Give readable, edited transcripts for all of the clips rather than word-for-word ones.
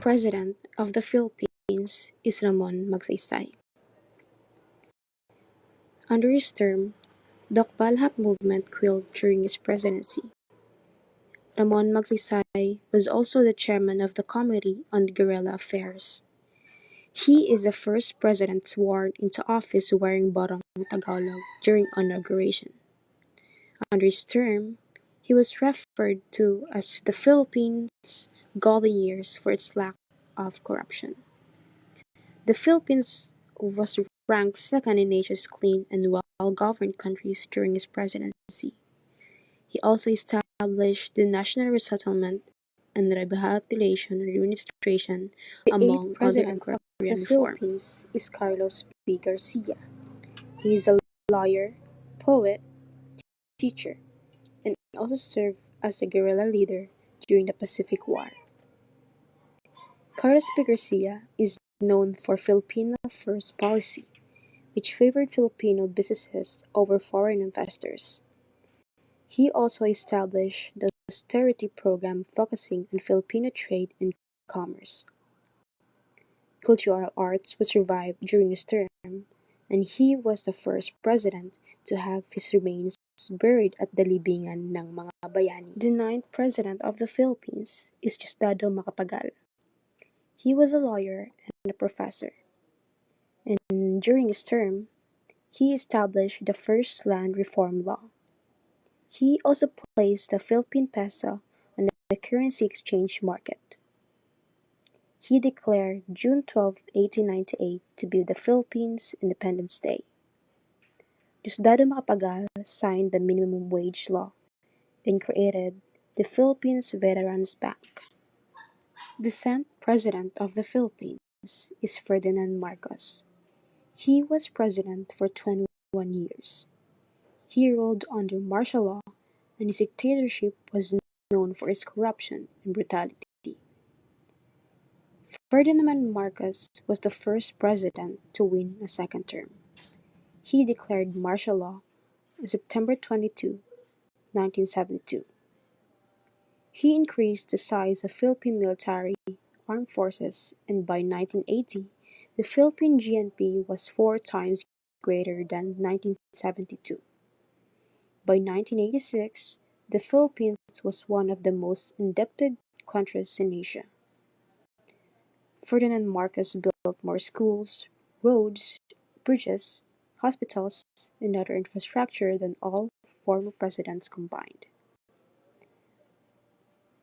President of the Philippines is Ramon Magsaysay. Under his term, the Balhap movement quelled during his presidency. Ramon Magsaysay was also the chairman of the Committee on Guerrilla Affairs. He is the first president sworn into office wearing barong Tagalog during inauguration. Under his term, he was referred to as the Philippines' golden years for its lack of corruption. The Philippines was ranked second in Asia's clean and well-governed countries during his presidency. He also established the National Resettlement and Rehabilitation Administration, among other agrarian reforms. The Philippines is Carlos P. Garcia. He is a lawyer, poet, teacher, and also served as a guerrilla leader during the Pacific War. Carlos P. Garcia is known for Filipino First policy, which favored Filipino businesses over foreign investors. He also established the austerity program focusing on Filipino trade and commerce. Cultural arts was revived during his term, and he was the first president to have his remains buried at the libingan ng mga bayani. The ninth president of the Philippines is Diosdado Macapagal. He was a lawyer and a professor, and during his term, he established the first land reform law. He also placed the Philippine peso on the currency exchange market. He declared June 12, 1898 to be the Philippines' Independence Day. Diosdado Macapagal signed the minimum wage law and created the Philippines Veterans Bank. The 10th President of the Philippines is Ferdinand Marcos. He was president for 21 years. He ruled under martial law, and his dictatorship was known for its corruption and brutality. Ferdinand Marcos was the first president to win a second term. He declared martial law on September 22, 1972. He increased the size of Philippine military armed forces, and by 1980, the Philippine GNP was 4 times greater than 1972. By 1986, the Philippines was one of the most indebted countries in Asia. Ferdinand Marcos built more schools, roads, bridges, hospitals, and other infrastructure than all former presidents combined.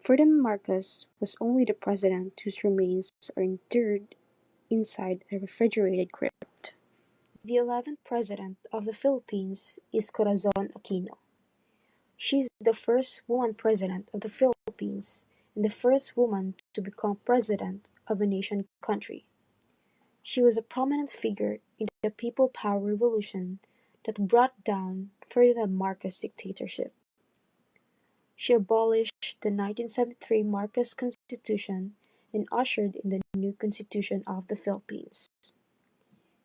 Ferdinand Marcos was only the president whose remains are interred inside a refrigerated crypt. The 11th president of the Philippines is Corazon Aquino. She is the first woman president of the Philippines and the first woman to become president of a nation country. She was a prominent figure in the People Power Revolution that brought down Ferdinand Marcos' dictatorship. She abolished the 1973 Marcos Constitution and ushered in the new Constitution of the Philippines.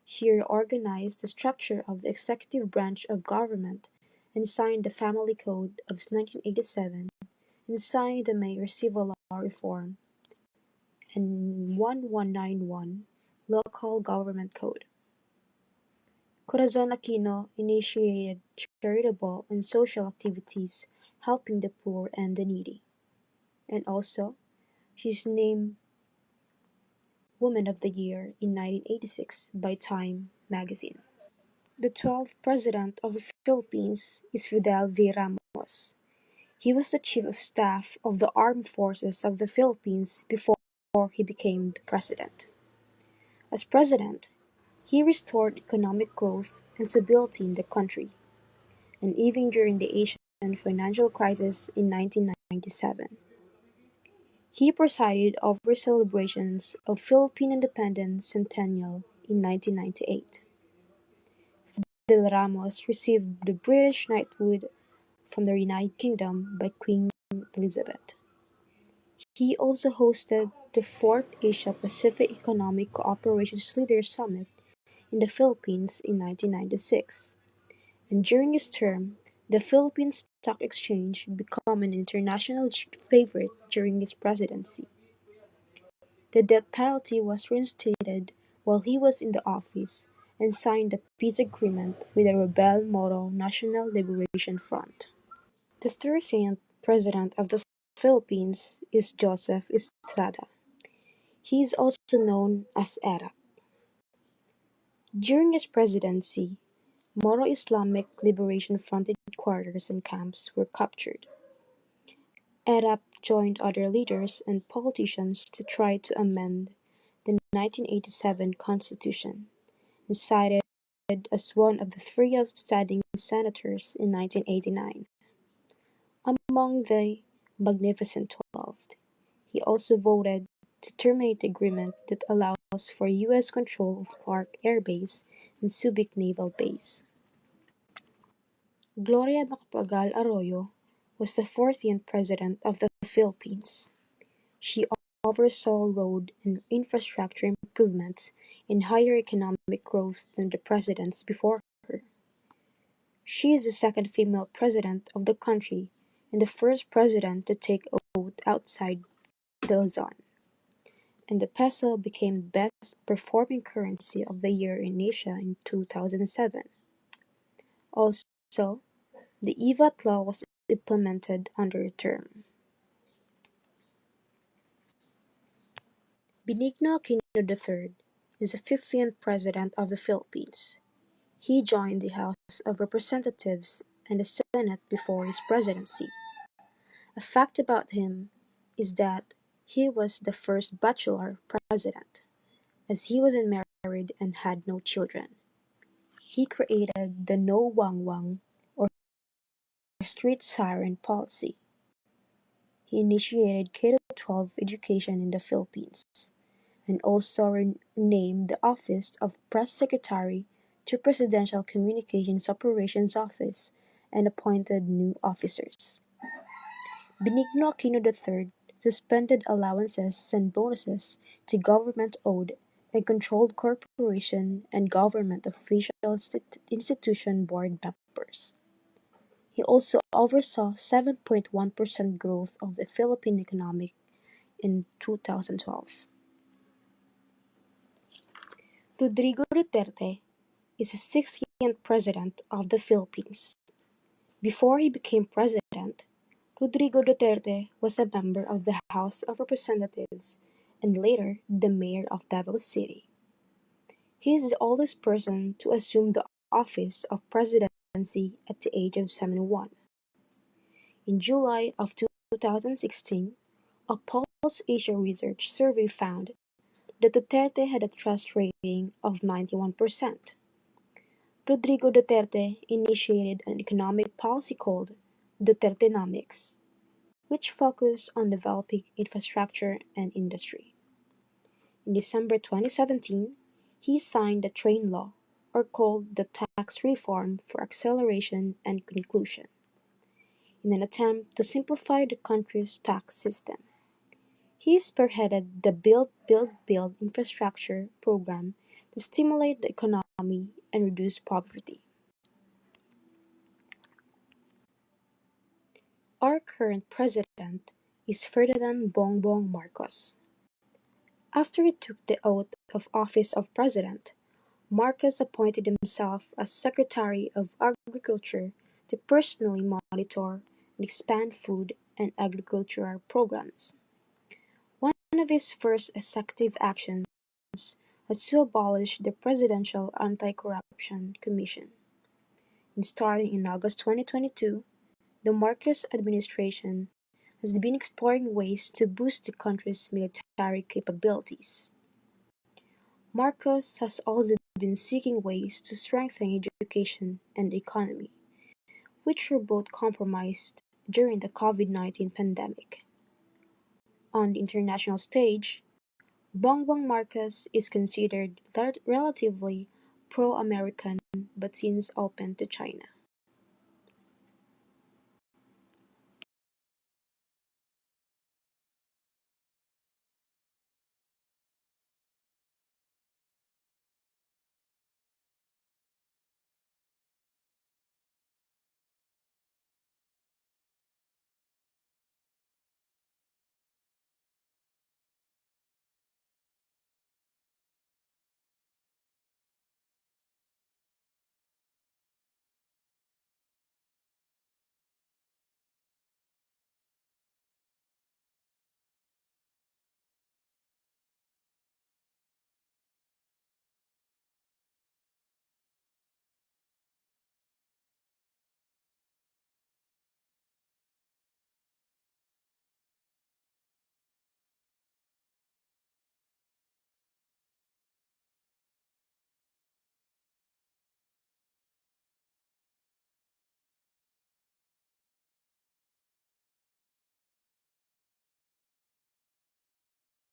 She reorganized the structure of the executive branch of government and signed the Family Code of 1987 and signed the Mayor Civil Law Reform and 1191 Local Government Code. Corazon Aquino initiated charitable and social activities helping the poor and the needy. And also, she's named Woman of the Year in 1986 by Time magazine. The 12th President of the Philippines is Fidel V. Ramos. He was the Chief of Staff of the Armed Forces of the Philippines before he became the President. As President, he restored economic growth and stability in the country, and even during the Asian financial crisis in 1997. He presided over celebrations of Philippine independence centennial in 1998. Fidel Ramos received the British knighthood from the United Kingdom by Queen Elizabeth. He also hosted the 4th Asia-Pacific Economic Cooperation Leaders Summit in the Philippines in 1996, and during his term, the Philippine Stock Exchange became an international favorite during his presidency. The death penalty was reinstated while he was in the office and signed a peace agreement with the rebel Moro National Liberation Front. The 13th President of the Philippines is Joseph Estrada. He is also known as ERA. During his presidency, Moro Islamic Liberation Front headquarters and camps were captured. ERA joined other leaders and politicians to try to amend the 1987 Constitution and cited as one of the three outstanding senators in 1989. Among the Magnificent 12, he also voted to terminate the agreement that allows for U.S. control of Clark Air Base and Subic Naval Base. Gloria Macapagal Arroyo was the 14th President of the Philippines. She oversaw road and infrastructure improvements and higher economic growth than the presidents before her. She is the second female president of the country and the first president to take oath outside the Luzon, and the peso became the best performing currency of the year in Asia in 2007. Also, the EVAT law was implemented under her term. Benigno Aquino III is the 15th President of the Philippines. He joined the House of Representatives and the Senate before his presidency. A fact about him is that he was the first bachelor president, as he wasn't married and had no children. He created the No Wangwang or street siren policy. He initiated K-12 education in the Philippines and also renamed the office of Press Secretary to Presidential Communications Operations Office and appointed new officers. Benigno Aquino III suspended allowances and bonuses to government-owned and controlled corporation and government official institution board members. He also oversaw 7.1% growth of the Philippine economy in 2012. Rodrigo Duterte is the 16th President of the Philippines. Before he became president, Rodrigo Duterte was a member of the House of Representatives and later the mayor of Davao City. He is the oldest person to assume the office of presidency at the age of 71. In July of 2016, a Pulse Asia Research survey found that Duterte had a trust rating of 91%. Rodrigo Duterte initiated an economic policy called Dutertenomics, which focused on developing infrastructure and industry. In December 2017, he signed the Train Law, or called the Tax Reform for Acceleration and Conclusion, in an attempt to simplify the country's tax system. He spearheaded the Build infrastructure program to stimulate the economy and reduce poverty. Our current president is Ferdinand Bongbong Marcos. After he took the oath of office of president, Marcos appointed himself as Secretary of Agriculture to personally monitor and expand food and agricultural programs. One of his first executive actions was to abolish the Presidential Anti-Corruption Commission. And starting in August 2022, the Marcos administration has been exploring ways to boost the country's military capabilities. Marcos has also been seeking ways to strengthen education and the economy, which were both compromised during the COVID-19 pandemic. On the international stage, Bongbong Marcos is considered relatively pro-American but seems open to China.